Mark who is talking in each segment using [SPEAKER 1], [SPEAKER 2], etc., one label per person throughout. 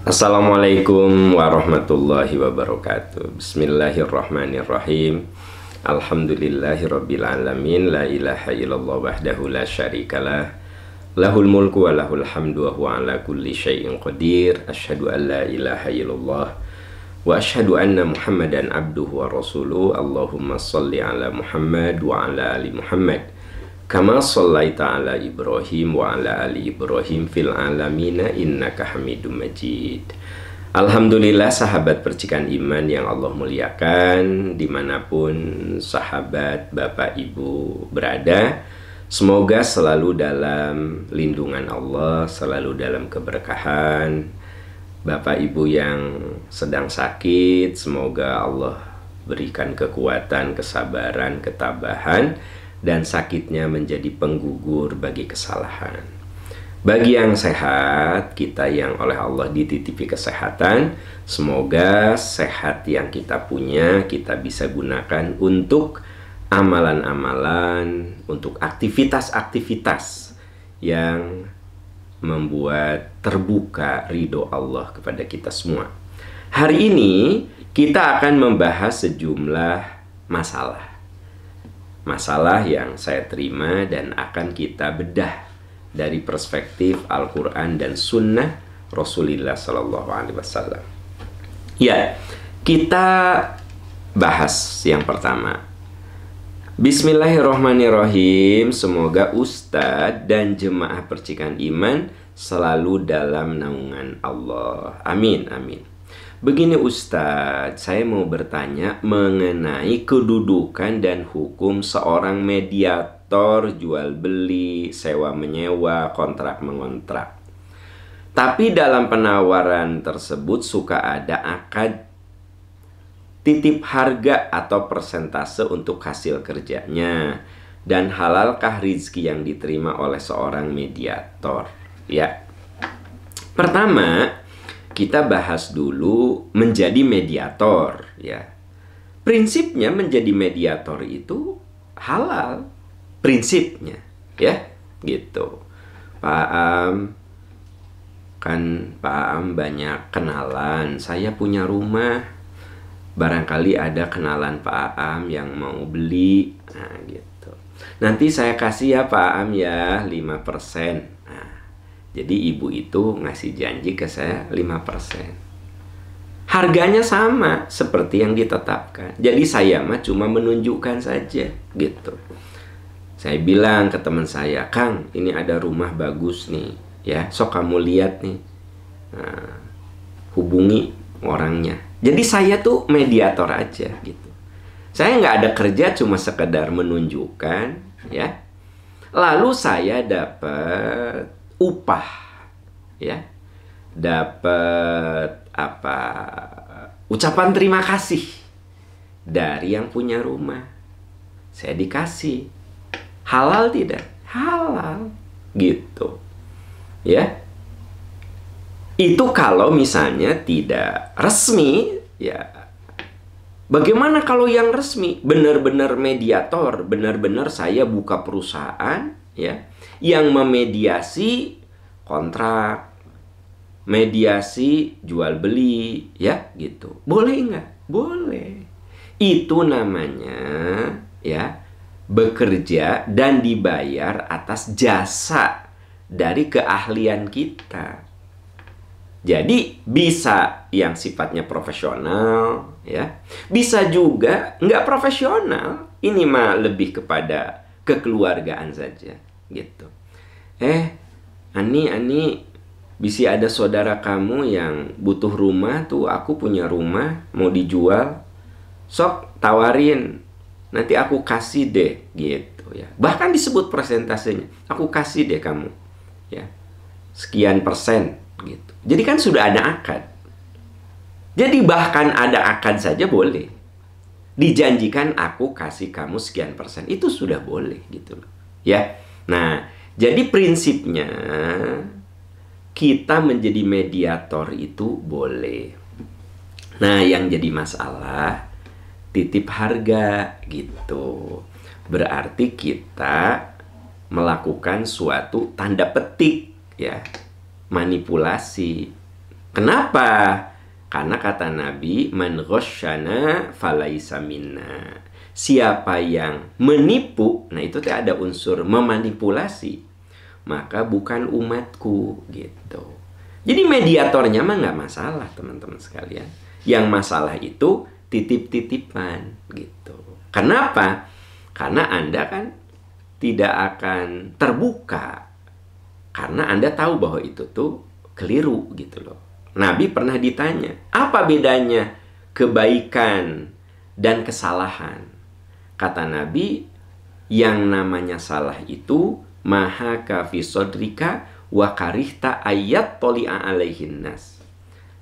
[SPEAKER 1] Assalamualaikum warahmatullahi wabarakatuh. Bismillahirrahmanirrahim. Alhamdulillahirabbil alamin. La ilaha illallah wahdahu la syarikalah. Lahul mulku wa lahul hamdu wa huwa ala kulli syai'in qadir. Asyhadu an la ilaha illallah wa asyhadu anna Muhammadan abduhu wa rasuluh. Allahumma shalli ala Muhammad wa ala ali Muhammad. Kama shallaita ala Ibrahim wa ala ali Ibrahim fil alamina innaka hamidum majid. Alhamdulillah sahabat percikan iman yang Allah muliakan, dimanapun sahabat Bapak Ibu berada, semoga selalu dalam lindungan Allah, selalu dalam keberkahan. Bapak Ibu yang sedang sakit, semoga Allah berikan kekuatan, kesabaran, ketabahan, dan sakitnya menjadi penggugur bagi kesalahan. Bagi yang sehat, kita yang oleh Allah dititipi kesehatan, semoga sehat yang kita punya kita bisa gunakan untuk amalan-amalan, untuk aktivitas-aktivitas yang membuat terbuka ridho Allah kepada kita semua. Hari ini kita akan membahas sejumlah masalah yang saya terima dan akan kita bedah dari perspektif Al-Quran dan Sunnah Rasulullah SAW. Ya, kita bahas yang pertama. Bismillahirrahmanirrahim. Semoga Ustadz dan jemaah percikan iman selalu dalam naungan Allah. Amin, amin. Begini Ustadz, saya mau bertanya mengenai kedudukan dan hukum seorang mediator jual beli, sewa menyewa, kontrak mengontrak. Tapi dalam penawaran tersebut suka ada akad titip harga atau persentase untuk hasil kerjanya. Dan halalkah rizki yang diterima oleh seorang mediator? Ya, pertama kita bahas dulu menjadi mediator, ya. Prinsipnya menjadi mediator itu halal, prinsipnya, ya, gitu. Pak Am, kan Pak Am banyak kenalan. Saya punya rumah, barangkali ada kenalan Pak Am yang mau beli, nah gitu. Nanti saya kasih ya Pak Am ya 5%. Jadi ibu itu ngasih janji ke saya 5%. Harganya sama seperti yang ditetapkan. Jadi saya mah cuma menunjukkan saja gitu. Saya bilang ke teman saya, Kang, ini ada rumah bagus nih, ya, sok kamu lihat nih. Nah, hubungi orangnya. Jadi saya tuh mediator aja gitu. Saya nggak ada kerja, cuma sekedar menunjukkan, ya. Lalu saya dapat upah, ya, dapat apa, ucapan terima kasih dari yang punya rumah. Saya dikasih. Halal tidak? Halal, gitu, ya. Itu kalau misalnya tidak resmi, ya. Bagaimana kalau yang resmi? Benar-benar mediator, benar-benar saya buka perusahaan, ya, yang memediasi kontrak, mediasi jual beli, ya, gitu. Boleh nggak? Boleh. Itu namanya, ya, bekerja dan dibayar atas jasa dari keahlian kita. Jadi bisa yang sifatnya profesional, ya, bisa juga nggak profesional. Ini mah lebih kepada kekeluargaan saja, gitu. Ani, bisa ada saudara kamu yang butuh rumah tuh, aku punya rumah mau dijual, sok tawarin, nanti aku kasih deh, gitu ya. Bahkan disebut persentasenya, aku kasih deh kamu, ya, sekian persen, gitu. Jadi kan sudah ada akad. Jadi bahkan ada akad saja boleh. Dijanjikan aku kasih kamu sekian persen, itu sudah boleh, gitu, ya. Nah, jadi prinsipnya kita menjadi mediator itu boleh. Nah, yang jadi masalah titip harga, gitu. Berarti kita melakukan suatu tanda petik, ya, manipulasi, Kenapa? Karena kata Nabi, man ghasyana falaisa minna. Siapa yang menipu, nah itu ada unsur memanipulasi, maka bukan umatku gitu. Jadi mediatornya mah nggak masalah teman-teman sekalian. Yang masalah itu titip-titipan gitu. Kenapa? Karena Anda kan tidak akan terbuka. Karena Anda tahu bahwa itu tuh keliru gitu loh. Nabi pernah ditanya, apa bedanya kebaikan dan kesalahan? Kata Nabi, yang namanya salah itu maha kafi sodrika wa karihta ayat toli'a alaihin nas.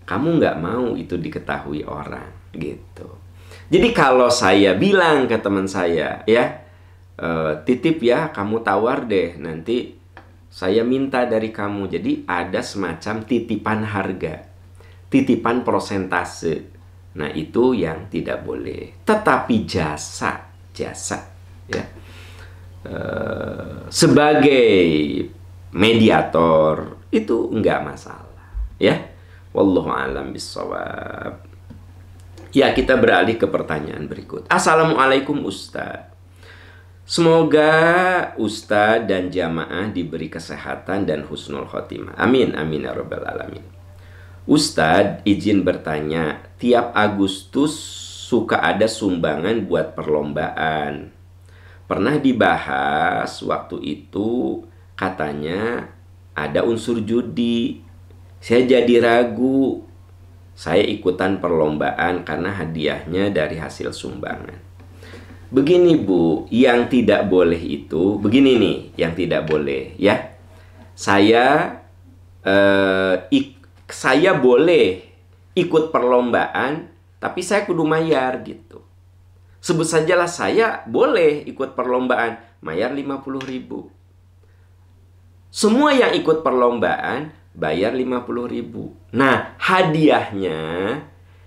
[SPEAKER 1] Kamu nggak mau itu diketahui orang gitu. Jadi kalau saya bilang ke teman saya, ya titip ya, kamu tawar deh, nanti saya minta dari kamu. Jadi ada semacam titipan harga, titipan prosentase. Nah itu yang tidak boleh. Tetapi jasa ya, sebagai mediator itu enggak masalah ya. Wallahu a'lam bishawab. Ya, kita beralih ke pertanyaan berikut. Assalamualaikum Ustaz. Semoga Ustadz dan jamaah diberi kesehatan dan husnul khotimah. Amin, amin ya rabbal alamin. Ustadz, izin bertanya, tiap Agustus suka ada sumbangan buat perlombaan. Pernah dibahas waktu itu, katanya ada unsur judi. Saya jadi ragu. Saya ikutan perlombaan karena hadiahnya dari hasil sumbangan. Begini Bu, yang tidak boleh itu, begini nih, yang tidak boleh ya. Saya boleh ikut perlombaan, tapi saya kudu mayar gitu. Sebut sajalah saya boleh ikut perlombaan, mayar 50.000. Semua yang ikut perlombaan bayar 50.000. Nah, hadiahnya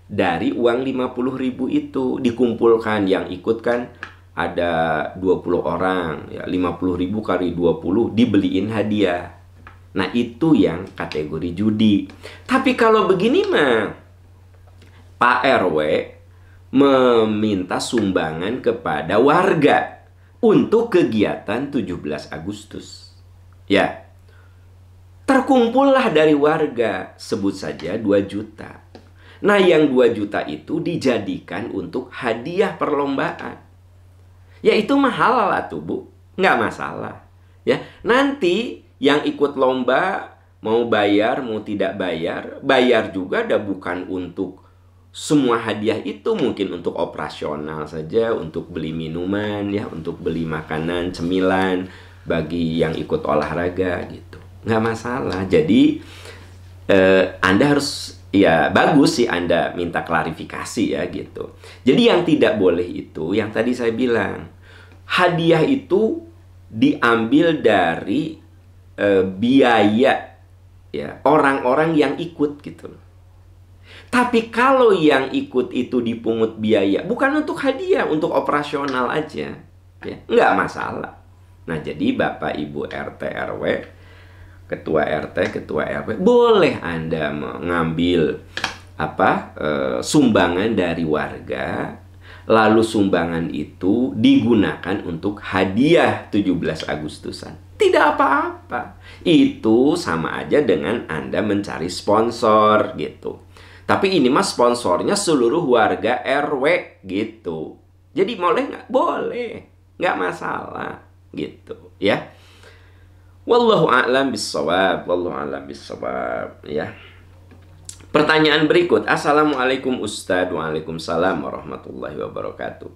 [SPEAKER 1] dari uang 50.000 itu dikumpulkan. Yang ikut kan ada 20 orang ya, 50.000 kali 20 dibeliin hadiah. Nah itu yang kategori judi. Tapi kalau begini mah Pak RW meminta sumbangan kepada warga untuk kegiatan 17 Agustus ya. Terkumpullah dari warga, sebut saja 2 juta. Nah, yang 2 juta itu dijadikan untuk hadiah perlombaan. Ya, itu mahal lah tuh, Bu. Nggak masalah. Ya, nanti yang ikut lomba mau bayar, mau tidak bayar, bayar juga ada bukan untuk semua hadiah itu, mungkin untuk operasional saja, untuk beli minuman, ya, untuk beli makanan, cemilan, bagi yang ikut olahraga gitu. Nggak masalah. Jadi, Anda harus... Ya bagus sih Anda minta klarifikasi ya gitu. Jadi yang tidak boleh itu yang tadi saya bilang, hadiah itu diambil dari biaya ya orang-orang yang ikut gitu. Tapi kalau yang ikut itu dipungut biaya bukan untuk hadiah, untuk operasional aja ya, nggak masalah. Nah jadi Bapak Ibu RT RW, Ketua RT, Ketua RW, boleh Anda mengambil sumbangan dari warga, lalu sumbangan itu digunakan untuk hadiah 17 Agustusan. Tidak apa-apa. Itu sama aja dengan Anda mencari sponsor gitu. Tapi ini mah sponsornya seluruh warga RW gitu. Jadi boleh nggak? Boleh. Nggak masalah gitu ya. Wallahu a'lam bishawab. Wallahu a'lam bishawab ya. Pertanyaan berikut. Assalamualaikum Ustadz. Waalaikumsalam warahmatullahi wabarakatuh.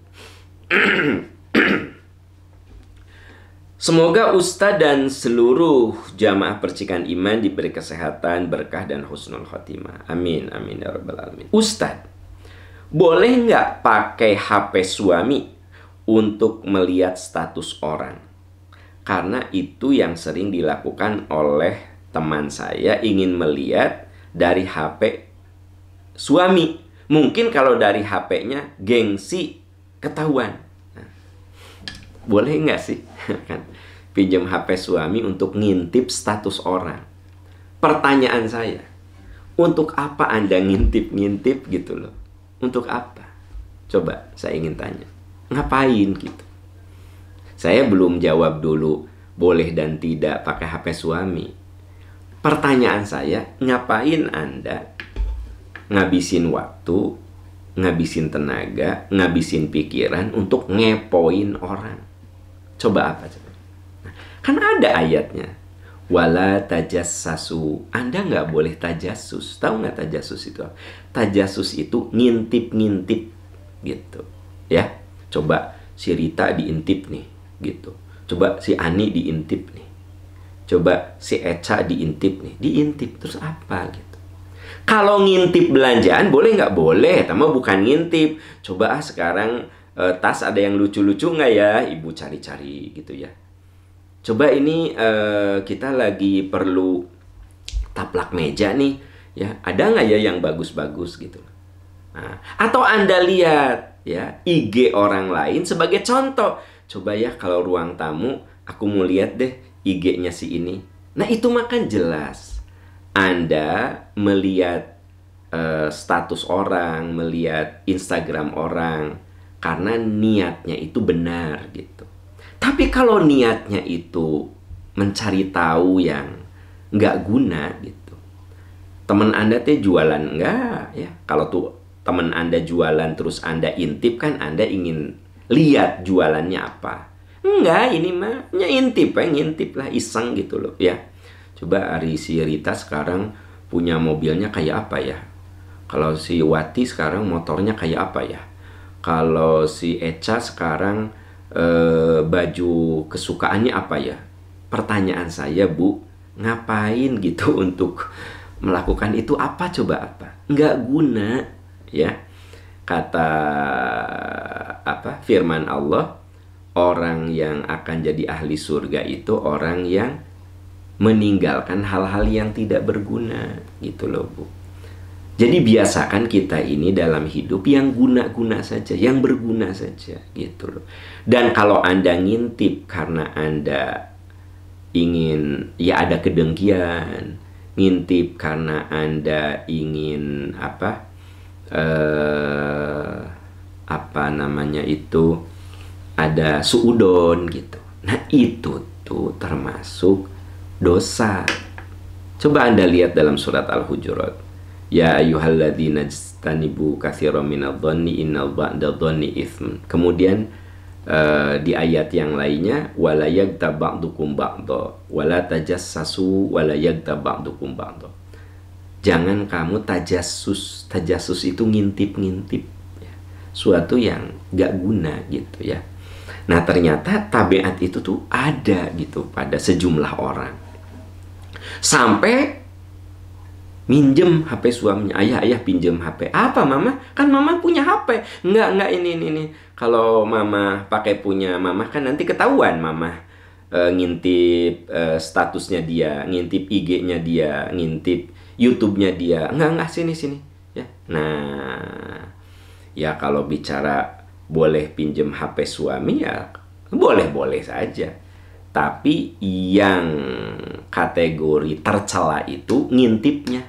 [SPEAKER 1] Semoga Ustadz dan seluruh jamaah percikan iman diberi kesehatan, berkah dan husnul khotimah. Amin, amin ya rabbal alamin. Ustadz, boleh nggak pakai HP suami untuk melihat status orang? Karena itu yang sering dilakukan oleh teman saya, ingin melihat dari HP suami. Mungkin kalau dari HP-nya gengsi ketahuan. Nah, boleh nggak sih kan pinjam HP suami untuk ngintip status orang? Pertanyaan saya, Untuk apa Anda ngintip-ngintip gitu loh? Untuk apa? Coba saya ingin tanya. Ngapain gitu? Saya belum jawab dulu boleh dan tidak pakai HP suami. Pertanyaan saya, ngapain Anda ngabisin waktu, ngabisin tenaga, ngabisin pikiran untuk ngepoin orang? Coba apa? Coba. Nah, kan ada ayatnya. Wala tajassasu. Anda nggak boleh tajassus. Tahu nggak tajassus itu? Tajassus itu ngintip-ngintip gitu. Ya, coba si Rita diintip nih, gitu. Coba si Ani diintip nih. Coba si Eca diintip nih. Diintip terus apa gitu? Kalau ngintip belanjaan boleh nggak? Boleh, tapi bukan ngintip. Coba sekarang tas ada yang lucu-lucu nggak ya? Ibu cari-cari gitu ya. Coba ini kita lagi perlu taplak meja nih, ya. Ada nggak ya yang bagus-bagus gitu? Nah, atau Anda lihat ya IG orang lain sebagai contoh. Coba ya kalau ruang tamu, aku mau lihat deh IG-nya si ini. Nah itu makan jelas. Anda melihat status orang, melihat Instagram orang, karena niatnya itu benar gitu. Tapi kalau niatnya itu mencari tahu yang nggak guna gitu. Teman Anda teh jualan enggak ya? Kalau tuh teman Anda jualan terus Anda intip, kan Anda ingin lihat jualannya apa. Enggak, ini mah ngintip lah, iseng gitu loh ya. Coba si Rita sekarang punya mobilnya kayak apa ya? Kalau si Wati sekarang motornya kayak apa ya? Kalau si Eca sekarang baju kesukaannya apa ya? Pertanyaan saya, Bu, ngapain gitu untuk melakukan itu? Apa coba apa? Nggak guna ya. Kata firman Allah, orang yang akan jadi ahli surga itu orang yang meninggalkan hal-hal yang tidak berguna gitu loh, Bu. Jadi biasakan kita ini dalam hidup yang guna-guna saja, yang berguna saja gitu loh. Dan kalau Anda ngintip karena Anda ingin ya ada kedengkian, ngintip karena Anda ingin ada suudon gitu. Nah itu tuh termasuk dosa. Coba Anda lihat dalam surat Al-Hujurat. Ya ayyuhalladzina ijtanibu katsiran minadh-dhanni innal ba'da dhanni itsm. Kemudian di ayat yang lainnya wala yaghtab ba'dukum ba'dha wala tajassasu wala yaghtab ba'dukum ba'dha. Jangan kamu tajassus. Tajassus itu ngintip-ngintip ya. Suatu yang gak guna gitu ya. Nah ternyata tabiat itu tuh ada gitu pada sejumlah orang. Sampai minjem HP suaminya. Ayah pinjem HP. Apa mama? Kan mama punya HP. Enggak ini. Kalau mama pakai punya mama kan nanti ketahuan mama ngintip statusnya dia, ngintip IG-nya dia, ngintip YouTube-nya dia. Enggak sini ya. Nah, ya kalau bicara boleh pinjem HP suami ya boleh-boleh saja. Tapi yang kategori tercela itu ngintipnya.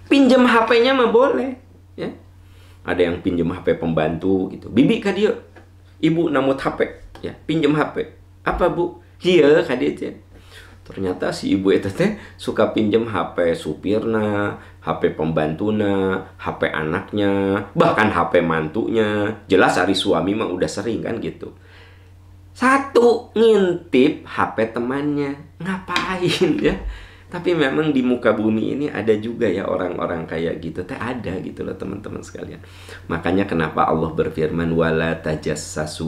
[SPEAKER 1] Pinjem HP-nya mah boleh ya. Ada yang pinjem HP pembantu gitu. Bibi ka dia, ibu namut HP ya, pinjem HP. Apa Bu? Iya ka dia. Ternyata si ibu itu teh suka pinjem HP supirna, HP pembantuna, HP anaknya, bahkan HP mantunya. Jelas hari suami mah udah sering kan gitu. Satu, ngintip HP temannya. Ngapain ya? Tapi memang di muka bumi ini ada juga ya orang-orang kayak gitu. Ada gitu loh teman-teman sekalian. Makanya kenapa Allah berfirman wala tajassasu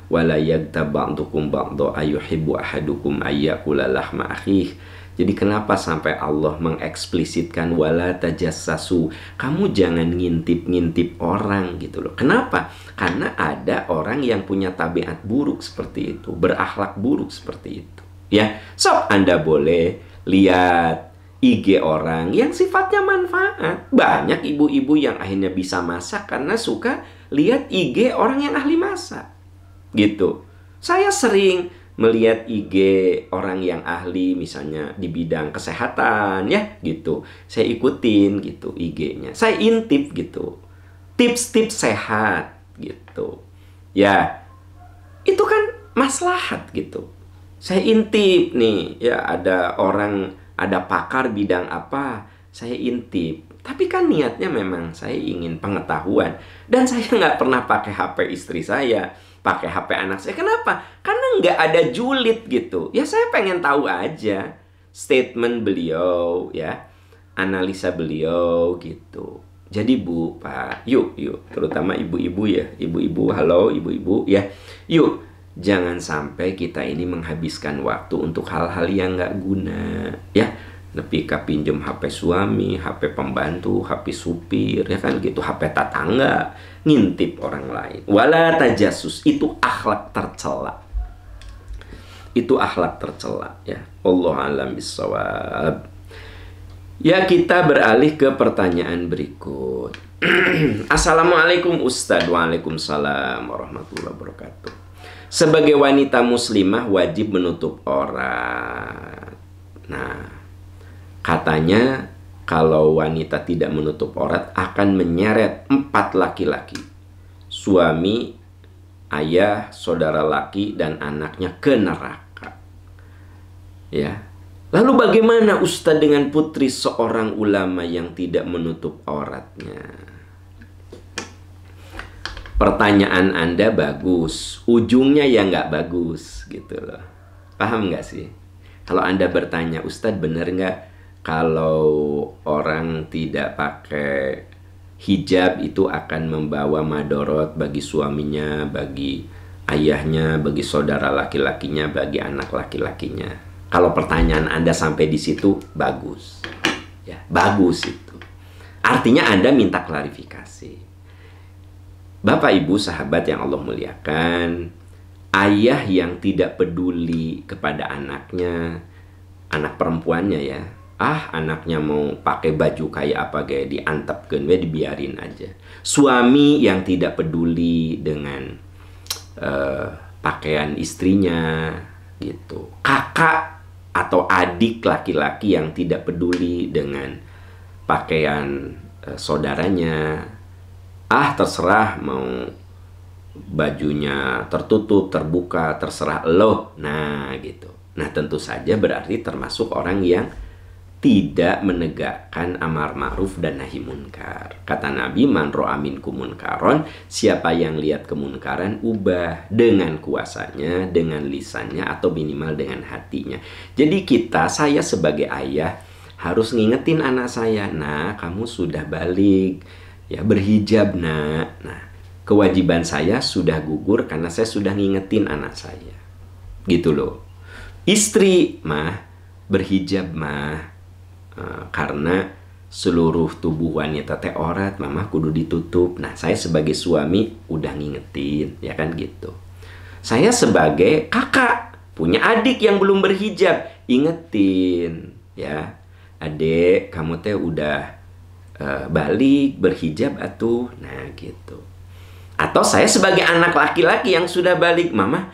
[SPEAKER 1] wala yaghtab ba'dukum ba'dha ayuhibbu ahadukum ayyakula lahma akhih. Jadi kenapa sampai Allah mengeksplisitkan wala tajassasu? Kamu jangan ngintip-ngintip orang gitu loh. Kenapa? Karena ada orang yang punya tabiat buruk seperti itu, berakhlak buruk seperti itu. Ya, sok Anda boleh lihat IG orang yang sifatnya manfaat. Banyak ibu-ibu yang akhirnya bisa masak karena suka lihat IG orang yang ahli masak. Gitu. Saya sering melihat IG orang yang ahli misalnya di bidang kesehatan ya gitu. Saya ikutin gitu IG-nya. Saya intip gitu. Tips-tips sehat gitu. Ya, itu kan maslahat gitu. Saya intip nih, ya ada orang, ada pakar bidang apa, saya intip. Tapi kan niatnya memang saya ingin pengetahuan. Dan saya nggak pernah pakai HP istri saya, pakai HP anak saya. Kenapa? Karena nggak ada julid gitu. Ya saya pengen tahu aja statement beliau, ya analisa beliau gitu. Jadi Bu, Pak, yuk, terutama ibu-ibu ya. Ibu-ibu, halo ibu-ibu ya. Yuk, jangan sampai kita ini menghabiskan waktu untuk hal-hal yang nggak guna, ya. Nepika pinjem HP suami, HP pembantu, HP supir, ya kan gitu, HP tetangga, ngintip orang lain. Wala tajasus, itu akhlak tercela. Itu akhlak tercela, ya. Allah alam bisawab. Ya, kita beralih ke pertanyaan berikut. Assalamualaikum Ustadz. Waalaikumsalam warahmatullahi wabarakatuh. Sebagai wanita muslimah wajib menutup aurat. Nah, katanya kalau wanita tidak menutup aurat akan menyeret 4 laki-laki. Suami, ayah, saudara laki, dan anaknya ke neraka. Ya. Lalu bagaimana Ustadz dengan putri seorang ulama yang tidak menutup auratnya? Pertanyaan Anda bagus, ujungnya ya nggak bagus gitu loh. Paham nggak sih? Kalau Anda bertanya, Ustadz bener nggak kalau orang tidak pakai hijab itu akan membawa madorot bagi suaminya, bagi ayahnya, bagi saudara laki-lakinya, bagi anak laki-lakinya? Kalau pertanyaan Anda sampai di situ, bagus. Ya, bagus itu. Artinya Anda minta klarifikasi. Bapak, Ibu, sahabat yang Allah muliakan, ayah yang tidak peduli kepada anaknya, anak perempuannya ya, anaknya mau pakai baju kayak apa kayak diantepkeun we dibiarin aja. Suami yang tidak peduli dengan pakaian istrinya gitu. Kakak atau adik laki-laki yang tidak peduli dengan pakaian saudaranya. Terserah mau bajunya tertutup, terbuka, terserah lo. Nah gitu. Nah tentu saja berarti termasuk orang yang tidak menegakkan amar ma'ruf dan nahi munkar. Kata Nabi, man ro'a minkum munkaron, siapa yang lihat kemunkaran, ubah dengan kuasanya, dengan lisannya, atau minimal dengan hatinya. Jadi saya sebagai ayah harus ngingetin anak saya, nah kamu sudah balik, ya berhijab nak. Nah kewajiban saya sudah gugur karena saya sudah ngingetin anak saya. Gitu loh. Istri mah berhijab mah. Karena seluruh tubuh wanita teh aurat, mama kudu ditutup. Nah saya sebagai suami udah ngingetin, ya kan gitu. Saya sebagai kakak punya adik yang belum berhijab, ingetin ya, adek kamu teh udah balik berhijab atuh. Nah gitu. Atau saya sebagai anak laki-laki yang sudah balik, mama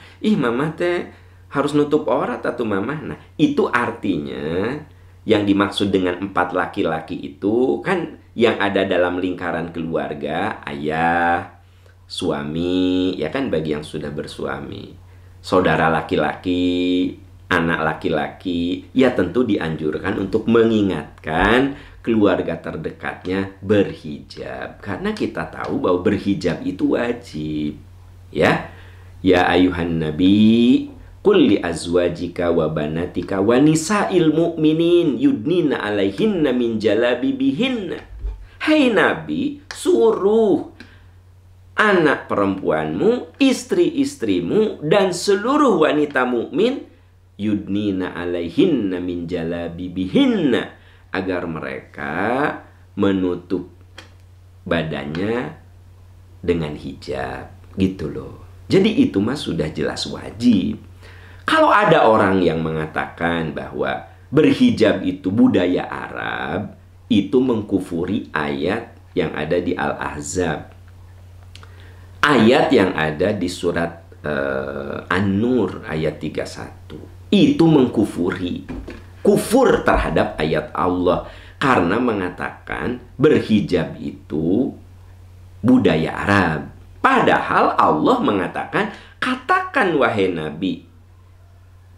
[SPEAKER 1] teh harus nutup aurat atuh mama. Nah itu artinya yang dimaksud dengan 4 laki-laki itu kan yang ada dalam lingkaran keluarga, ayah, suami, ya kan bagi yang sudah bersuami, saudara laki-laki, anak laki-laki, ya tentu dianjurkan untuk mengingatkan keluarga terdekatnya berhijab. Karena kita tahu bahwa berhijab itu wajib. Ya ayuhan nabi qul li azwajika wa banatika wa nisa'il mu'minin yudnina alaihinna min jalabibihinna. Hai Nabi, suruh anak perempuanmu, istri-istrimu, dan seluruh wanita mukmin yudnina alaihinna min jalabibihinna, agar mereka menutup badannya dengan hijab. Gitu loh. Jadi itu mah sudah jelas wajib. Kalau ada orang yang mengatakan bahwa berhijab itu budaya Arab, itu mengkufuri ayat yang ada di Al-Ahzab. Ayat yang ada di surat An-Nur ayat 31. Itu mengkufuri, kufur terhadap ayat Allah karena mengatakan berhijab itu budaya Arab. Padahal Allah mengatakan, katakan wahai Nabi,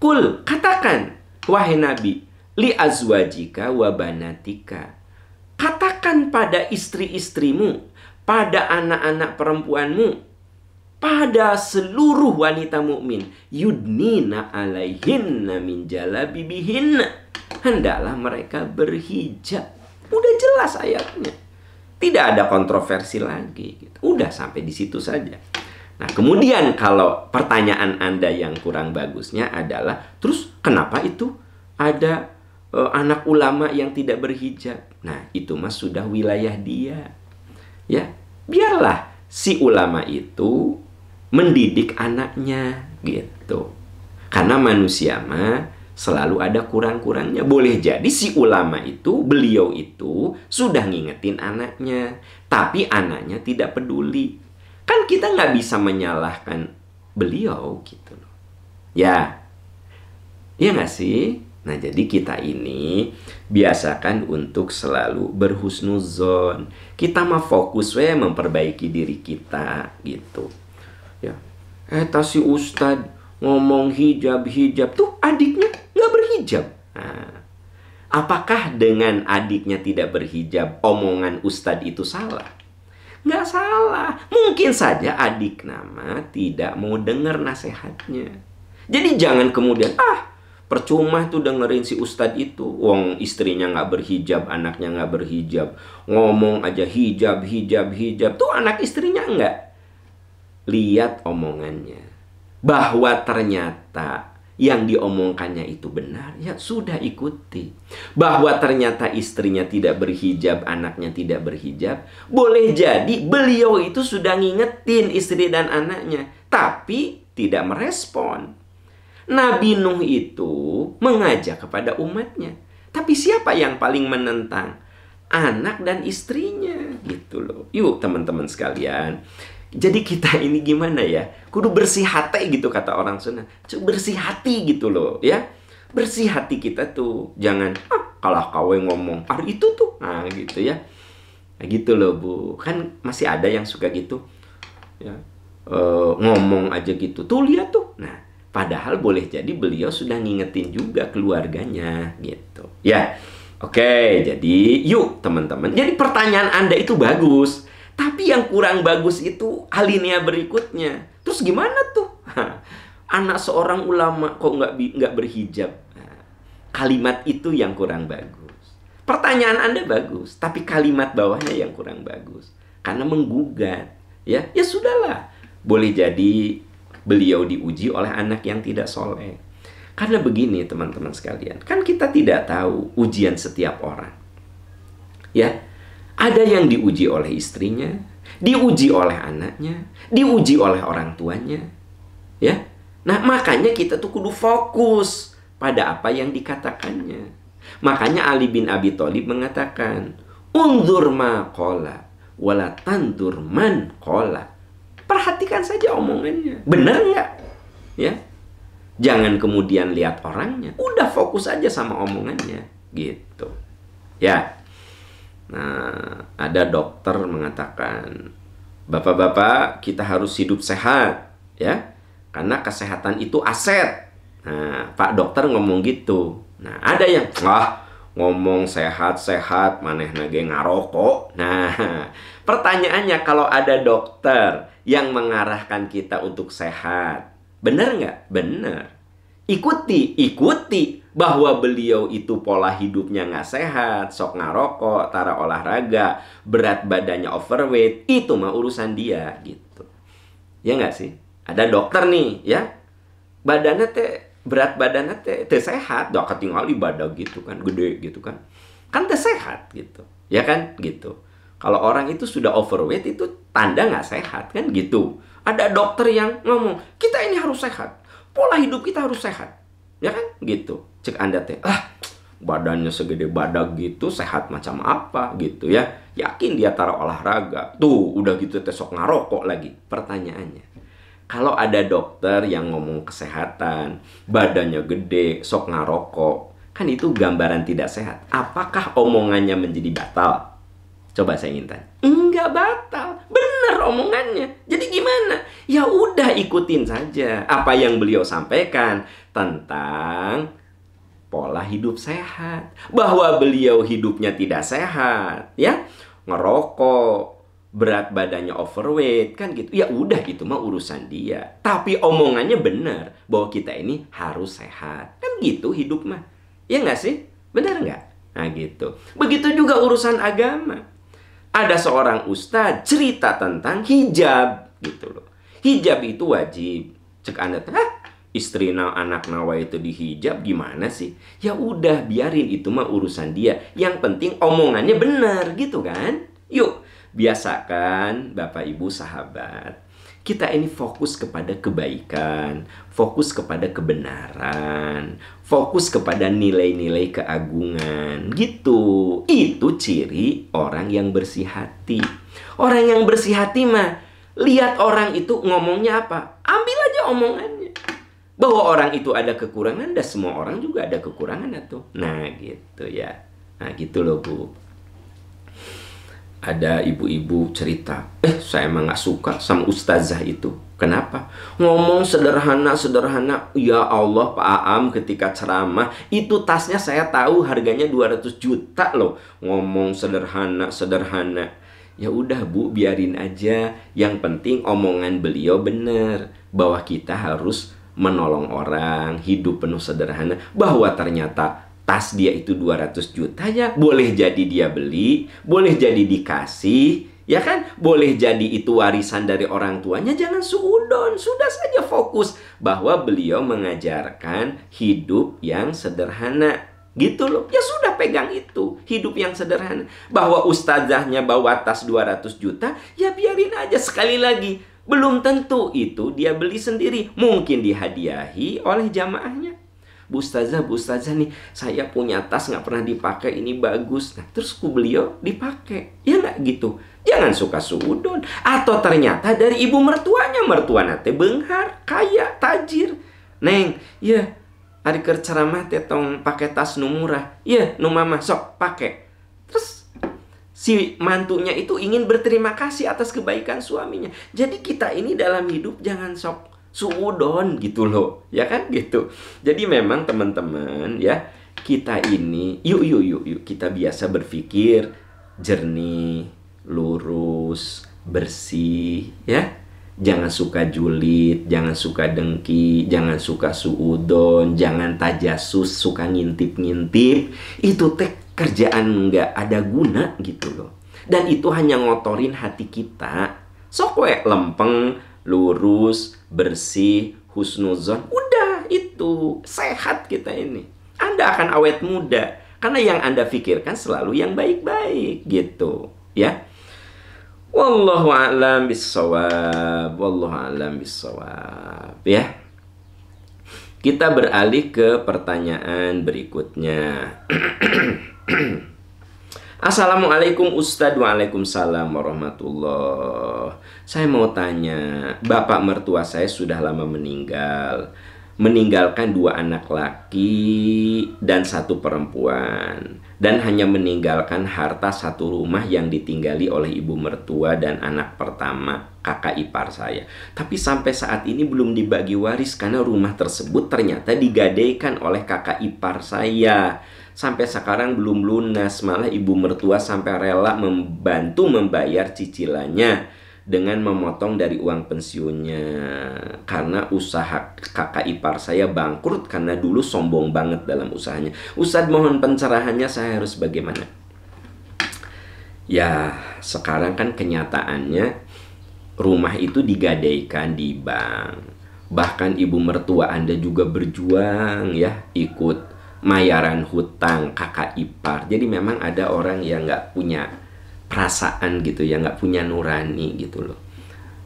[SPEAKER 1] kul, katakan wahai Nabi, li azwajika wa banatika, katakan pada istri-istrimu, pada anak-anak perempuanmu, pada seluruh wanita mukmin, yudnina alaihinna min jalabibihinna, hendaklah mereka berhijab. Udah jelas ayatnya, tidak ada kontroversi lagi gitu. Udah sampai di situ saja. Nah, kemudian kalau pertanyaan Anda yang kurang bagusnya adalah, terus kenapa itu ada anak ulama yang tidak berhijab? Nah, itu mas sudah wilayah dia. Ya, biarlah si ulama itu mendidik anaknya gitu. Karena manusia mah selalu ada kurang-kurangnya. Boleh jadi si ulama itu, beliau itu sudah ngingetin anaknya, tapi anaknya tidak peduli. Kan kita nggak bisa menyalahkan beliau gitu loh. Ya, iya nggak sih? Nah, jadi kita ini biasakan untuk selalu berhusnuzon. Kita mah fokus memperbaiki diri kita gitu. Ya, si Ustadz ngomong hijab tuh adiknya nggak berhijab. Nah, apakah dengan adiknya tidak berhijab omongan Ustadz itu salah? Nggak salah. Mungkin saja adik nama tidak mau dengar nasihatnya. Jadi jangan kemudian percuma tuh dengerin si Ustadz itu. Wong istrinya nggak berhijab, anaknya nggak berhijab, ngomong aja hijab. Tuh anak istrinya nggak lihat omongannya, bahwa ternyata yang diomongkannya itu benar, ya sudah ikuti. Bahwa ternyata istrinya tidak berhijab, anaknya tidak berhijab, boleh jadi beliau itu sudah ngingetin istri dan anaknya, tapi tidak merespon. Nabi Nuh itu mengajak kepada umatnya, tapi siapa yang paling menentang? Anak dan istrinya gitu loh. Yuk teman-teman sekalian, jadi kita ini gimana ya? Kudu bersih hati gitu kata orang Sunda. Bersih hati gitu loh ya. Bersih hati kita tuh. Jangan kalah kawe ngomong itu tuh. Nah gitu ya. Nah gitu loh Bu. Kan masih ada yang suka gitu ya. Ngomong aja gitu. Tuh lihat tuh. Nah padahal boleh jadi beliau sudah ngingetin juga keluarganya gitu ya. Oke, jadi yuk teman-teman. Jadi pertanyaan Anda itu bagus. Tapi yang kurang bagus itu alinea berikutnya. Terus gimana tuh? Anak seorang ulama kok nggak berhijab? Kalimat itu yang kurang bagus. Pertanyaan Anda bagus, tapi kalimat bawahnya yang kurang bagus. Karena menggugat. Ya sudahlah. Boleh jadi beliau diuji oleh anak yang tidak soleh. Karena begini teman-teman sekalian. Kan kita tidak tahu ujian setiap orang. Ya. Ada yang diuji oleh istrinya, diuji oleh anaknya, diuji oleh orang tuanya. Ya. Nah, makanya kita tuh kudu fokus pada apa yang dikatakannya. Makanya Ali bin Abi Thalib mengatakan, "Unzur ma qala wala tandur man qala." Perhatikan saja omongannya. Benar nggak? Ya. Jangan kemudian lihat orangnya. Udah fokus aja sama omongannya, gitu. Ya. Nah, ada dokter mengatakan, "Bapak-bapak, kita harus hidup sehat, ya. Karena kesehatan itu aset." Nah, Pak dokter ngomong gitu. Nah, ada yang, ngomong sehat-sehat, maneh nage ngarokok. Nah, pertanyaannya kalau ada dokter yang mengarahkan kita untuk sehat, benar nggak? Benar. Ikuti bahwa beliau itu pola hidupnya nggak sehat, sok ngarokok, tara olahraga, berat badannya overweight, itu mah urusan dia gitu. Ya nggak sih? Ada dokter nih ya, badannya berat badannya sehat, dah ketinggalan ibadah gitu kan, gede gitu kan sehat gitu, ya kan gitu. Kalau orang itu sudah overweight itu tanda nggak sehat kan gitu. Ada dokter yang ngomong kita ini harus sehat, pola hidup kita harus sehat, ya kan gitu. Cek Anda badannya segede badak gitu, sehat macam apa gitu ya. Yakin dia taruh olahraga, tuh udah gitu sok ngarokok lagi. Pertanyaannya, Kalau ada dokter yang ngomong kesehatan, badannya gede, sok ngarokok, kan itu gambaran tidak sehat. Apakah omongannya menjadi batal? Coba saya ingin tanya. Enggak batal, benar omongannya. Jadi gimana? Ya udah ikutin saja apa yang beliau sampaikan tentang pola hidup sehat. Bahwa beliau hidupnya tidak sehat, ya, ngerokok, berat badannya overweight, kan gitu. Ya udah, itu mah urusan dia. Tapi omongannya benar bahwa kita ini harus sehat. Kan gitu hidup mah. Ya nggak sih? Benar nggak? Nah gitu. Begitu juga urusan agama. Ada seorang ustadz cerita tentang hijab gitu loh. Hijab itu wajib. Cek Anda, istri anak nawa itu dihijab gimana sih? Ya udah, biarin, itu mah urusan dia. Yang penting omongannya benar gitu kan? Yuk, biasakan Bapak Ibu sahabat, kita ini fokus kepada kebaikan, fokus kepada kebenaran, fokus kepada nilai-nilai keagungan gitu. Itu ciri orang yang bersih hati. Orang yang bersih hati mah, lihat orang itu ngomongnya apa, ambil aja omongannya. Bahwa orang itu ada kekurangan, dan semua orang juga ada kekurangan tuh. Nah gitu ya. Nah gitu loh Bu. Ada ibu-ibu cerita, saya emang gak suka sama ustazah itu. Kenapa? Ngomong sederhana-sederhana. Ya Allah, Pak Aam ketika ceramah, itu tasnya saya tahu harganya 200 juta loh. Ngomong sederhana-sederhana. Ya udah Bu, biarin aja. Yang penting omongan beliau benar, bahwa kita harus menolong orang, hidup penuh sederhana. Bahwa ternyata tas dia itu 200 juta, ya boleh jadi dia beli, boleh jadi dikasih, ya kan? Boleh jadi itu warisan dari orang tuanya, jangan suudon. Sudah saja fokus bahwa beliau mengajarkan hidup yang sederhana. Gitu loh. Ya sudah, pegang itu, hidup yang sederhana. Bahwa ustazahnya bawa tas 200 juta, ya biarin aja. Sekali lagi, belum tentu itu dia beli sendiri. Mungkin dihadiahi oleh jamaahnya. Bu Ustazah nih, saya punya tas nggak pernah dipakai, ini bagus. Nah, terus beliau dipakai. Ya nggak gitu. Jangan suka suudon. Atau ternyata dari ibu mertuanya, mertua nate benghar, kaya, tajir. Neng, ya, hari keur ceramah teh tong pakai tas nu murah. Ya, nu mama sok pakai. Terus si mantunya itu ingin berterima kasih atas kebaikan suaminya. Jadi kita ini dalam hidup jangan sok suudon gitu loh, ya kan gitu. Jadi memang teman-teman ya, kita ini yuk kita biasa berpikir jernih, lurus, bersih ya. Jangan suka julid, jangan suka dengki, jangan suka suudon, jangan tajasus, suka ngintip-ngintip. Itu teh kerjaan nggak ada guna gitu loh. Dan itu hanya ngotorin hati kita. Sok we lempeng, lurus, bersih, husnuzon. Udah, itu sehat kita ini. Anda akan awet muda karena yang Anda pikirkan selalu yang baik-baik gitu ya. Wallahu a'lam bissawab. Wallahu a'lam bissawab ya. Kita beralih ke pertanyaan berikutnya. Assalamualaikum Ustadz. Waalaikumsalam warahmatullah. Saya mau tanya, bapak mertua saya sudah lama meninggal, meninggalkan 2 anak laki dan 1 perempuan, dan hanya meninggalkan harta 1 rumah yang ditinggali oleh ibu mertua dan anak pertama, kakak ipar saya. Tapi sampai saat ini belum dibagi waris karena rumah tersebut ternyata digadaikan oleh kakak ipar saya. Sampai sekarang belum lunas, malah ibu mertua sampai rela membantu membayar cicilannya dengan memotong dari uang pensiunnya. Karena usaha kakak ipar saya bangkrut karena dulu sombong banget dalam usahanya. Ustadz, mohon pencerahannya, saya harus bagaimana? Ya, sekarang kan kenyataannya rumah itu digadaikan di bank. Bahkan ibu mertua Anda juga berjuang ya, ikut mayaran hutang kakak ipar. Jadi memang ada orang yang nggak punya perasaan gitu ya, nggak punya nurani gitu loh.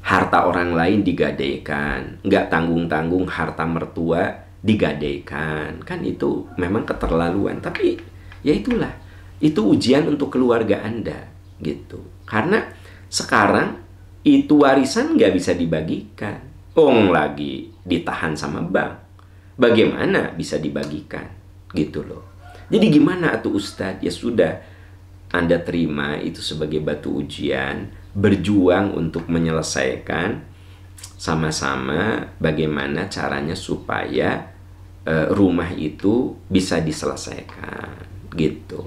[SPEAKER 1] Harta orang lain digadaikan, nggak tanggung-tanggung harta mertua digadaikan. Kan itu memang keterlaluan. Tapi ya itulah, itu ujian untuk keluarga Anda gitu. Karena sekarang itu warisan nggak bisa dibagikan. lagi ditahan sama bank. Bagaimana bisa dibagikan? Gitu loh. Jadi gimana atuh Ustadz? Ya sudah, Anda terima itu sebagai batu ujian, berjuang untuk menyelesaikan sama-sama bagaimana caranya supaya rumah itu bisa diselesaikan. Gitu.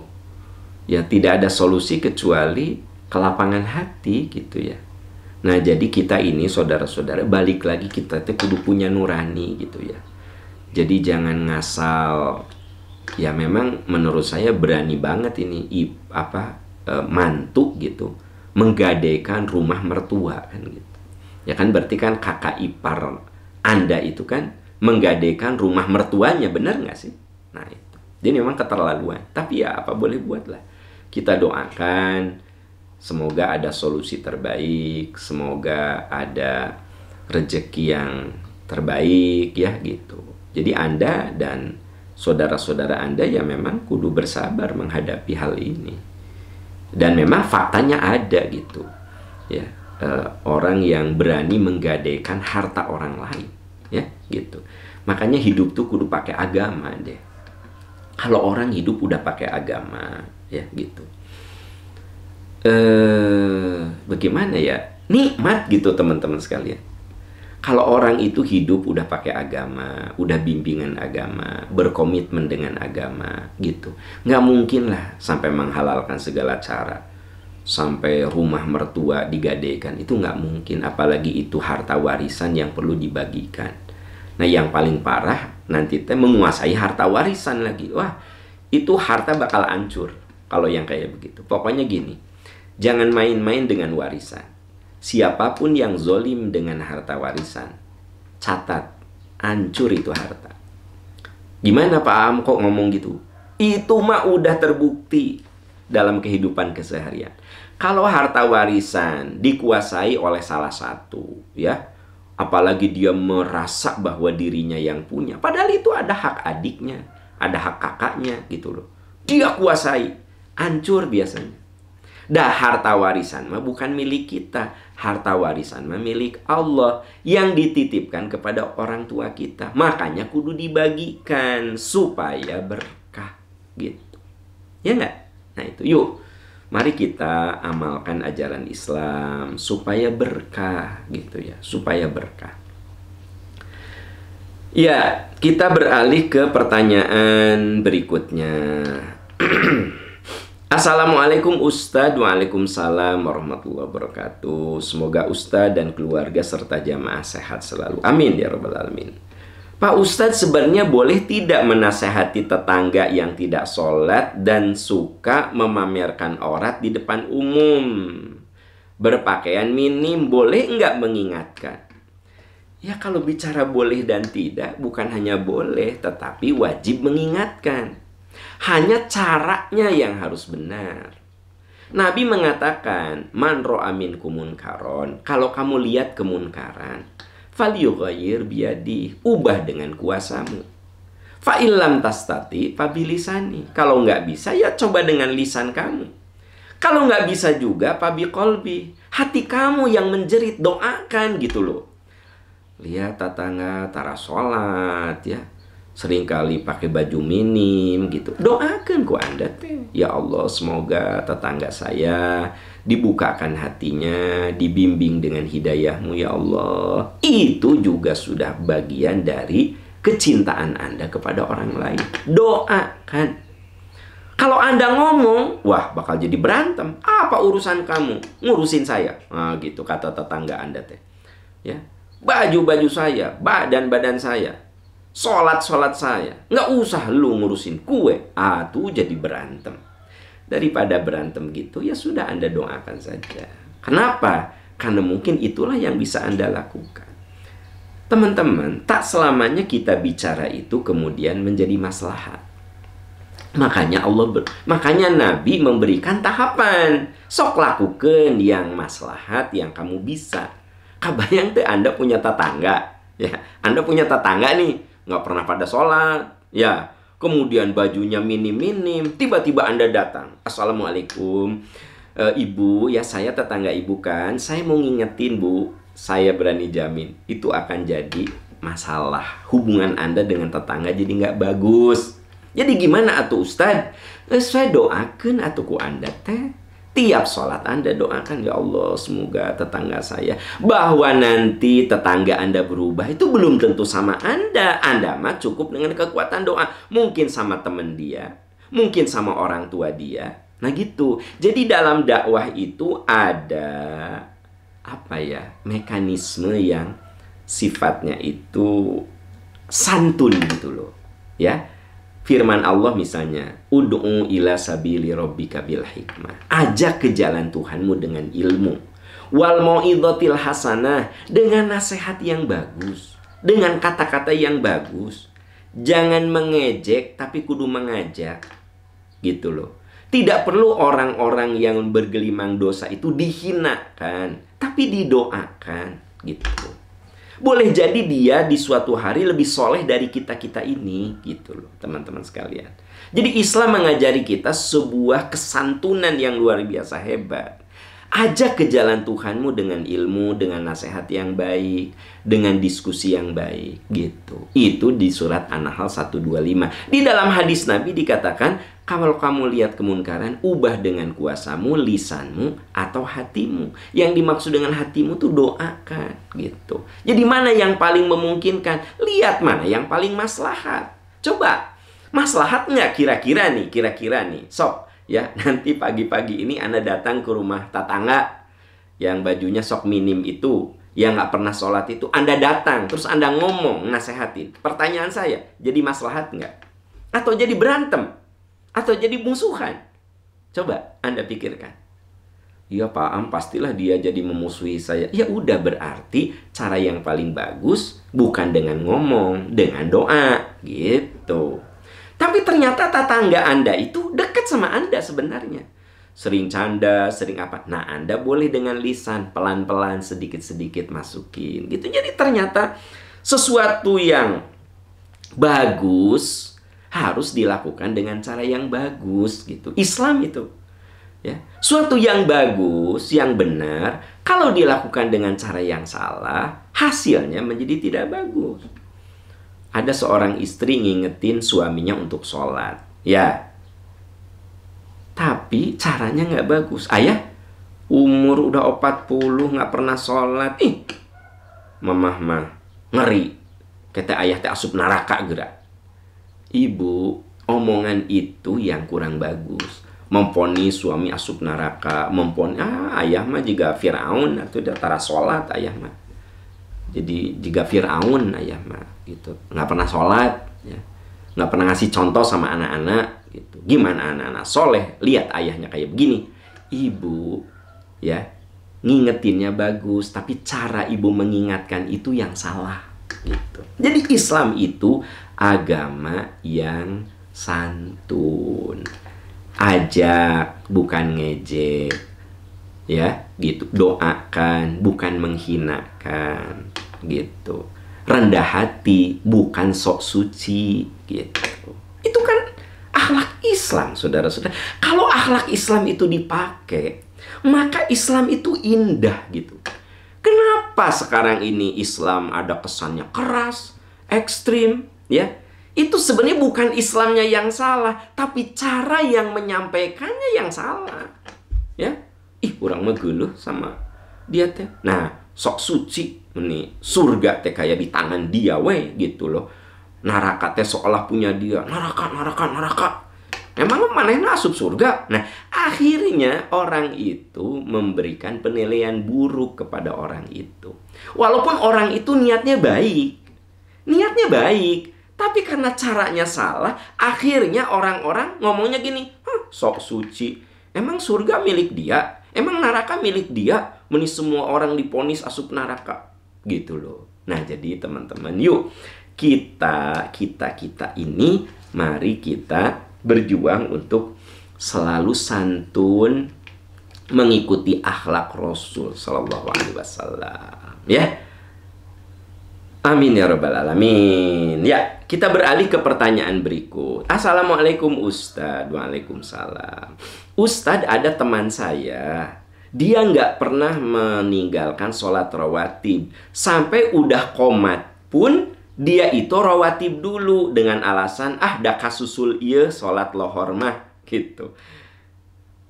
[SPEAKER 1] Ya tidak ada solusi kecuali kelapangan hati gitu ya. Nah jadi kita ini saudara-saudara, balik lagi kita tuh kudu punya nurani gitu ya. Jadi jangan ngasal. Ya memang menurut saya berani banget ini mantu gitu menggadaikan rumah mertua kan gitu. Ya kan berarti kan kakak ipar Anda itu kan menggadaikan rumah mertuanya, benar nggak sih? Nah itu. Jadi memang keterlaluan. Tapi ya apa boleh buatlah. Kita doakan semoga ada solusi terbaik, semoga ada rezeki yang terbaik ya gitu. Jadi Anda dan saudara-saudara Anda ya memang kudu bersabar menghadapi hal ini. Dan memang faktanya ada gitu. Ya, orang yang berani menggadaikan harta orang lain, ya gitu. Makanya hidup tuh kudu pakai agama deh. Kalau orang hidup udah pakai agama, ya gitu. Bagaimana ya? Nikmat gitu teman-teman sekalian. Kalau orang itu hidup udah pakai agama, udah bimbingan agama, berkomitmen dengan agama gitu, nggak mungkin lah sampai menghalalkan segala cara, sampai rumah mertua digadaikan, itu nggak mungkin. Apalagi itu harta warisan yang perlu dibagikan. Nah yang paling parah nanti teh menguasai harta warisan lagi. Wah itu harta bakal hancur kalau yang kayak begitu. Pokoknya gini, jangan main-main dengan warisan. Siapapun yang zolim dengan harta warisan, catat, hancur itu harta. Gimana Pak Am kok ngomong gitu? Itu mah udah terbukti dalam kehidupan keseharian. Kalau harta warisan dikuasai oleh salah satu, ya, apalagi dia merasa bahwa dirinya yang punya, padahal itu ada hak adiknya, ada hak kakaknya gitu loh. Dia kuasai, hancur biasanya. Dah harta warisan mah bukan milik kita. Harta warisan mah milik Allah yang dititipkan kepada orang tua kita. Makanya kudu dibagikan supaya berkah gitu. Ya enggak? Nah itu yuk. Mari kita amalkan ajaran Islam supaya berkah gitu ya. Supaya berkah. Ya, kita beralih ke pertanyaan berikutnya. Assalamualaikum Ustadz. Waalaikumsalam warahmatullahi wabarakatuh. Semoga Ustadz dan keluarga serta jamaah sehat selalu. Amin ya rabbal alamin. Pak Ustadz, sebenarnya boleh tidak menasehati tetangga yang tidak sholat dan suka memamerkan aurat di depan umum? Berpakaian minim, boleh nggak mengingatkan? Ya kalau bicara boleh dan tidak, bukan hanya boleh, tetapi wajib mengingatkan. Hanya caranya yang harus benar. Nabi mengatakan, man ro'a minkum munkaron, kalau kamu lihat kemunkaran, falyughayyir biyadi, ubah dengan kuasamu. Fa illam tastati fabilisani, kalau nggak bisa ya coba dengan lisan kamu. Kalau nggak bisa juga fabiqolbi, hati kamu yang menjerit, doakan gitu loh. Lihat tetangga tara sholat ya, seringkali pakai baju minim gitu, doakan ku Anda teh, ya Allah semoga tetangga saya dibukakan hatinya, dibimbing dengan hidayahmu ya Allah. Itu juga sudah bagian dari kecintaan Anda kepada orang lain. Doakan. Kalau Anda ngomong, wah bakal jadi berantem. Apa urusan kamu ngurusin saya? Nah, gitu kata tetangga Anda teh. Ya, baju-baju saya, badan-badan saya, sholat-sholat saya, nggak usah lu ngurusin kue. Tuh jadi berantem. Daripada berantem gitu, ya sudah Anda doakan saja. Kenapa? Karena mungkin itulah yang bisa Anda lakukan. Teman-teman, tak selamanya kita bicara itu kemudian menjadi maslahat. Makanya makanya Nabi memberikan tahapan. Sok lakukan yang maslahat yang kamu bisa. Kabayang tuh Anda punya tetangga, ya, Anda punya tetangga nih, nggak pernah pada sholat, ya, kemudian bajunya minim-minim, tiba-tiba Anda datang, Assalamualaikum, Ibu, ya saya tetangga Ibu kan, saya mau ngingetin Bu, saya berani jamin itu akan jadi masalah. Hubungan Anda dengan tetangga jadi nggak bagus. Jadi gimana atuh Ustad? Saya doakan atuh ku Anda teh. Tiap sholat Anda doakan, ya Allah semoga tetangga saya. Bahwa nanti tetangga Anda berubah itu belum tentu sama Anda. Anda mah cukup dengan kekuatan doa. Mungkin sama teman dia, mungkin sama orang tua dia. Nah gitu. Jadi dalam dakwah itu ada mekanisme yang sifatnya itu santun gitu loh. Ya. Firman Allah misalnya, ud'u ila sabili rabbika bil hikmah. Ajak ke jalan Tuhanmu dengan ilmu. Wal mau'izatil hasanah, dengan nasihat yang bagus, dengan kata-kata yang bagus. Jangan mengejek tapi kudu mengajak. Gitu loh. Tidak perlu orang-orang yang bergelimang dosa itu dihinakan, tapi didoakan gitu. Boleh jadi dia di suatu hari lebih soleh dari kita-kita ini, gitu loh, teman-teman sekalian. Jadi Islam mengajari kita sebuah kesantunan yang luar biasa hebat. Ajak ke jalan Tuhanmu dengan ilmu, dengan nasihat yang baik, dengan diskusi yang baik, gitu. Itu di surat An-Nahl 125. Di dalam hadis Nabi dikatakan, kalau kamu lihat kemunkaran, ubah dengan kuasamu, lisanmu, atau hatimu. Yang dimaksud dengan hatimu tuh doakan, gitu. Jadi mana yang paling memungkinkan? Lihat mana yang paling maslahat. Coba, maslahat nggak kira-kira nih? Sok. Ya, nanti pagi-pagi ini Anda datang ke rumah tetangga yang bajunya sok minim itu, yang nggak pernah sholat itu. Anda datang, terus Anda ngomong, nasehatin. Pertanyaan saya, jadi maslahat nggak? Atau jadi berantem? Atau jadi musuhan? Coba Anda pikirkan. Ya Pak Am, pastilah dia jadi memusuhi saya. Ya udah, berarti cara yang paling bagus bukan dengan ngomong, dengan doa, gitu. Tapi ternyata tetangga Anda itu dekat sama Anda sebenarnya. Sering canda, sering apa. Nah, Anda boleh dengan lisan, pelan-pelan, sedikit-sedikit masukin. Gitu. Jadi ternyata sesuatu yang bagus harus dilakukan dengan cara yang bagus. Gitu. Islam itu. Ya. Suatu yang bagus, yang benar, kalau dilakukan dengan cara yang salah, hasilnya menjadi tidak bagus. Ada seorang istri ngingetin suaminya untuk sholat. Ya. Tapi caranya nggak bagus. Ayah, umur udah 40 nggak pernah sholat. Mamah mah ngeri. Kata ayah teh asup neraka gerak. Ibu, omongan itu yang kurang bagus. Memponis suami asup neraka. Memponis, ayah mah juga Fir'aun. Atau udah tara sholat ayah mah. Jadi jika Fir'aun ayah mah gitu, nggak pernah sholat, ya. Nggak pernah ngasih contoh sama anak-anak gitu. Gimana anak-anak soleh lihat ayahnya kayak begini? Ibu ya ngingetinnya bagus, tapi cara ibu mengingatkan itu yang salah gitu. Jadi Islam itu agama yang santun. Ajak bukan ngejek. Ya, gitu. Doakan bukan menghinakan. Gitu. Rendah hati bukan sok suci, gitu. Itu kan akhlak Islam, saudara-saudara. Kalau akhlak Islam itu dipakai, maka Islam itu indah, gitu. Kenapa sekarang ini Islam ada kesannya keras, ekstrim, ya? Itu sebenarnya bukan Islamnya yang salah, tapi cara yang menyampaikannya yang salah. Ya? Orang mah geuleuh sama dia teh. Nah, sok suci nih, surga teh kayak di tangan dia we gitu loh. Neraka teh seolah punya dia. Neraka. Emang manehna asup surga? Nah, akhirnya orang itu memberikan penilaian buruk kepada orang itu. Walaupun orang itu niatnya baik. Tapi karena caranya salah, akhirnya orang-orang ngomongnya gini, sok suci. Emang surga milik dia? Emang neraka milik dia? Meni semua orang diponis asup neraka. Gitu loh. Nah, jadi teman-teman, yuk kita ini mari kita berjuang untuk selalu santun mengikuti akhlak Rasul sallallahu alaihi wasallam. Ya. Amin ya rabbal alamin. Ya, kita beralih ke pertanyaan berikut. Assalamualaikum Ustadz. Waalaikumsalam. Ustadz, ada teman saya. Dia nggak pernah meninggalkan sholat rawatib. Sampai udah qomat pun dia itu rawatib dulu dengan alasan dah kasusul iya sholat lohor mah gitu.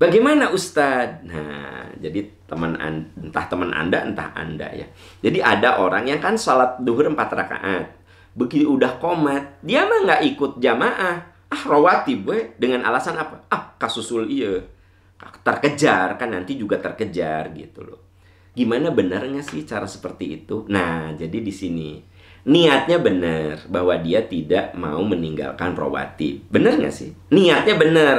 [SPEAKER 1] Bagaimana Ustadz? Nah, jadi entah teman Anda, entah Anda ya. Jadi ada orang yang kan sholat duhur 4 rakaat. Begitu udah qomat, dia mah nggak ikut jamaah. Rawatib gue dengan alasan apa? Kasusul iya. Terkejar, kan nanti juga terkejar gitu loh. Gimana benarnya sih cara seperti itu? Nah, jadi di sini niatnya benar bahwa dia tidak mau meninggalkan rawatib. Benar nggak sih? Niatnya benar,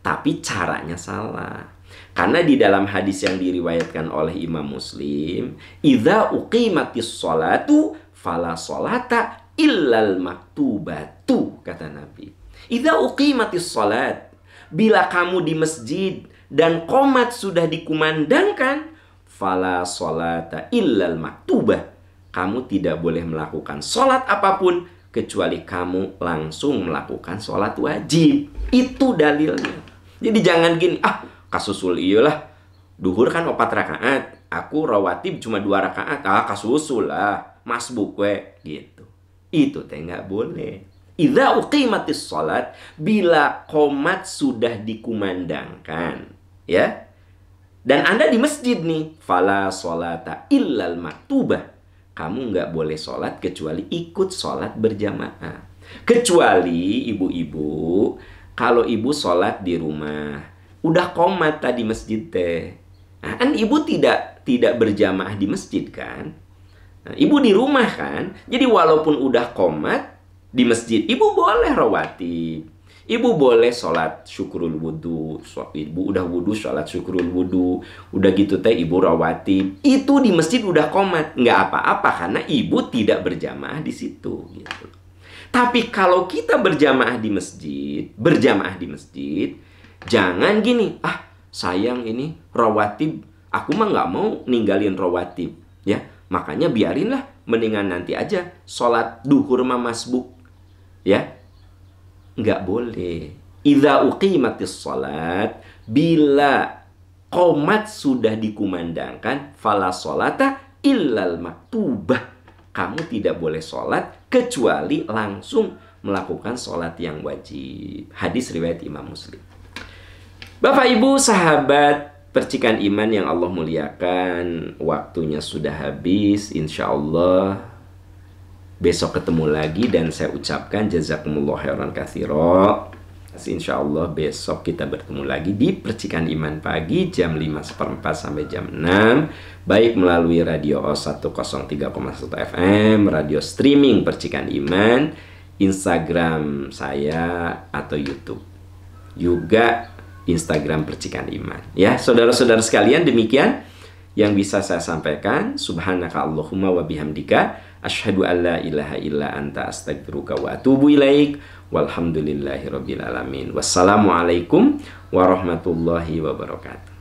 [SPEAKER 1] tapi caranya salah. Karena di dalam hadis yang diriwayatkan oleh Imam Muslim, idza uqimatis sholatu fala sholata illal maktubatu, kata Nabi. Idza uqimatis sholat, bila kamu di masjid dan qomat sudah dikumandangkan, fala sholata illal maktubah, kamu tidak boleh melakukan sholat apapun kecuali kamu langsung melakukan sholat wajib. Itu dalilnya. Jadi jangan gini, kasusul iyalah, duhur kan 4 rakaat, aku rawatib cuma 2 rakaat, kasusul lah, masbuk we gitu. Itu teh nggak boleh. Idza uqimatis sholat, bila qomat sudah dikumandangkan, ya. Dan Anda di masjid nih, fala sholata illal maktubah. Kamu nggak boleh sholat kecuali ikut sholat berjamaah. Kecuali ibu-ibu, kalau ibu sholat di rumah, udah qomat tadi masjid teh. Nah, kan ibu tidak berjamaah di masjid kan? Nah, ibu di rumah kan? Jadi walaupun udah qomat di masjid, ibu boleh rawatib. Ibu boleh sholat syukurul wudu. Ibu udah wudu, sholat syukurul wudu. Udah gitu teh ibu rawatib. Itu di masjid udah qomat. Nggak apa-apa karena ibu tidak berjamaah di situ gitu. Tapi kalau kita berjamaah di masjid, jangan gini, sayang ini rawatib, aku mah nggak mau ninggalin rawatib, ya. Makanya biarinlah, mendingan nanti aja sholat duhur mah masbuk, ya. Nggak boleh. Idza uqimatis sholat, bila qomat sudah dikumandangkan, fala sholata illal maktubah. Kamu tidak boleh sholat kecuali langsung melakukan sholat yang wajib. Hadis riwayat Imam Muslim. Bapak, Ibu, sahabat percikan iman yang Allah muliakan, waktunya sudah habis. Insya Allah besok ketemu lagi dan saya ucapkan jazakumullah khairan katsira. Insya Allah besok kita bertemu lagi di percikan iman pagi jam 5:15 sampai jam 6, baik melalui radio 103,1 FM, radio streaming percikan iman, Instagram saya atau YouTube, juga Instagram percikan iman. Ya, saudara-saudara sekalian, demikian yang bisa saya sampaikan. Subhanaka Allahumma wa bihamdika, asyhadu an la ilaha illa anta, astaghfiruka wa atubu ilaik. Walhamdulillahirabbil alamin. Wassalamualaikum warahmatullahi wabarakatuh.